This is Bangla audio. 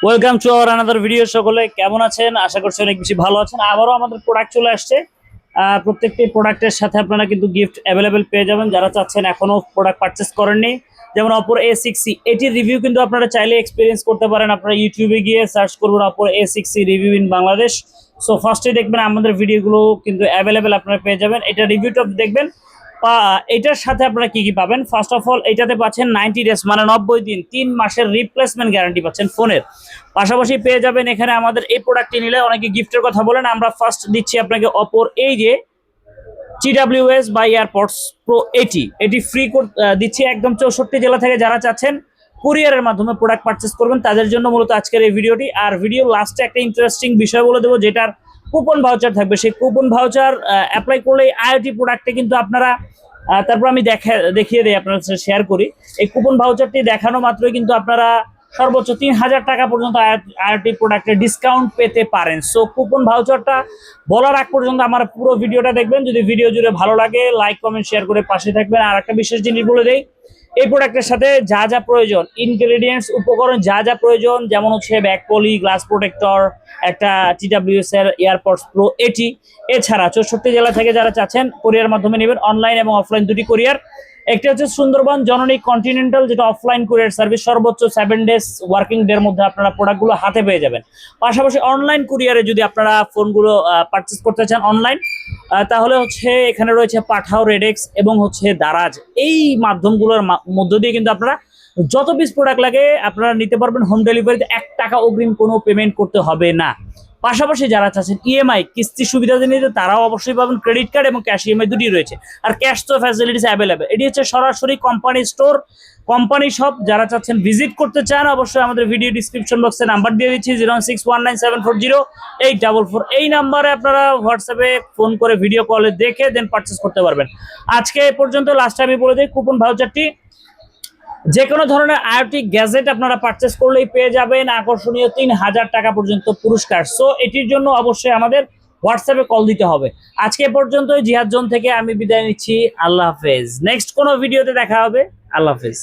Welcome to our another video. সকলে কেমন আছেন? আশা করছি অনেক বেশি ভালো আছেন। আবারও আমাদের প্রোডাক্ট চলে আসছে। প্রত্যেকটি প্রোডাক্টের সাথে আপনারা কিন্তু গিফট অ্যাভেলেবেল পেয়ে যাবেন যারা চাচ্ছেন এখনো প্রোডাক্ট পারচেস করেননি। যেমন অপর A6C, এটির রিভিউ কিন্তু আপনারা চাইলে এক্সপিরিয়েন্স করতে পারেন। আপনারা ইউটিউবে গিয়ে সার্চ করবেন অপর A6C review in Bangladesh. So ফার্স্টে দেখবেন আমাদের ভিডিওগুলো কিন্তু অ্যাভেলেবেল আপনারা পেয়ে যাবেন। এটা রিভিউটা দেখবেন। এটার সাথে আপনারা কি কি পাবেন? ফার্স্ট অফ অল, এটাতে পাচ্ছেন 90 ডেজ মানে 90 দিন 3 মাসের রিপ্লেসমেন্ট গ্যারান্টি পাচ্ছেন ফোনের। পাশাপাশি পেয়ে যাবেন এখানে আমাদের এই প্রোডাক্টটি নিলে অনেকে গিফটের কথা বলেন, আমরা ফার্স্ট দিচ্ছি আপনাকে অপর এই যে TWS বা এয়ারপডস প্রো 80, এটি ফ্রি দিচ্ছি একদম 64 জেলা থেকে। যারা চাচ্ছেন কুরিয়ারের মাধ্যমে প্রোডাক্ট পারচেস করবেন তাদের জন্য মূলত আজকের এই ভিডিওটি। আর ভিডিও লাস্টে একটা ইন্টারেস্টিং বিষয় বলে দেবো, যেটার কুপন ভাউচার থাকবে। সেই কুপন ভাউচার অ্যাপ্লাই করলে আইওটি প্রোডাক্টে কিন্তু আপনারা তারপর আমি দেখিয়ে দিই, আপনার সাথে শেয়ার করি। এই কুপন ভাউচারটি দেখানো মাত্রই কিন্তু আপনারা সর্বোচ্চ 3000 টাকা পর্যন্ত আইওটি প্রোডাক্টে ডিসকাউন্ট পেতে পারেন। সো কুপন ভাউচারটা বলার আগ পর্যন্ত আমার পুরো ভিডিওটা দেখবেন। যদি ভিডিও জুড়ে ভালো লাগে লাইক কমেন্ট শেয়ার করে পাশে থাকবেন। আর একটা বিশেষ জিনিস বলে দেই, এই প্রোডাক্টের সাথে যা যা প্রয়োজন, ইনগ্রেডিয়েন্টস উপকরণ যা যা প্রয়োজন, যেমন হচ্ছে ব্যাক পলি, গ্লাস প্রোটেক্টর, একটা TWS এর এয়ারপডস প্রো 80, এছাড়া 64 জেলা থেকে যারা চাচ্ছেন কোরিয়ার মাধ্যমে নেবেন, অনলাইন এবং অফলাইন দুটি কোরিয়ার। একটা হচ্ছে সুন্দরবন জননী কন্টিনেন্টাল, যেটা অফলাইন কুরিয়ার সার্ভিস, সর্বোচ্চ 7 ডেজ ওয়ার্কিং ডের মধ্যে আপনারা প্রোডাক্টগুলো হাতে পেয়ে যাবেন। পাশাপাশি অনলাইন কুরিয়ারে যদি আপনারা ফোনগুলো পারচেস করতে চান অনলাইন, তাহলে হচ্ছে এখানে রয়েছে পাঠাও, রেডেক্স এবং হচ্ছে দারাজ। এই মাধ্যমগুলোর মধ্য দিয়ে কিন্তু আপনারা যত পিস প্রোডাক্ট লাগে আপনারা নিতে পারবেন। হোম ডেলিভারিতে 1 টাকা অগ্রিম কোনো পেমেন্ট করতে হবে না। পাশাপাশি যারা চাচ্ছেন ইএমআই কিস্তি সুবিধা নিতে, তারাও অবশ্যই পাবেন। ক্রেডিট কার্ড এবং ক্যাশ ইএমআই দুটি রয়েছে। আর ক্যাশ তো ফ্যাসিলিটিস অ্যাভেলেবেল। এটি হচ্ছে সরাসরি কোম্পানি স্টোর, কোম্পানি শপ। যারা চাচ্ছেন ভিজিট করতে চান, অবশ্যই আমাদের ভিডিও ডিসক্রিপশন বক্সে নাম্বার দিয়ে দিচ্ছি 06197408444। এই নাম্বারে আপনারা হোয়াটসঅ্যাপে ফোন করে ভিডিও কলে দেখে দেন পারচেস করতে পারবেন। আজকে এ পর্যন্ত। লাস্টে আমি বলে দিই, কুপন ভাউচারটি যে কোনো ধরনের আইওটি গ্যাজেট আপনারা পারচেস করলেই পেয়ে যাবেন আকর্ষণীয় 3000 টাকা পর্যন্ত পুরস্কার। সো এটির জন্য অবশ্যই আমাদের হোয়াটসঅ্যাপে কল দিতে হবে। আজকে পর্যন্ত জিহাদ জোন থেকে আমি বিদায় নিচ্ছি। আল্লাহ হাফেজ। নেক্সট কোনো ভিডিওতে দেখা হবে। আল্লাহ হাফেজ।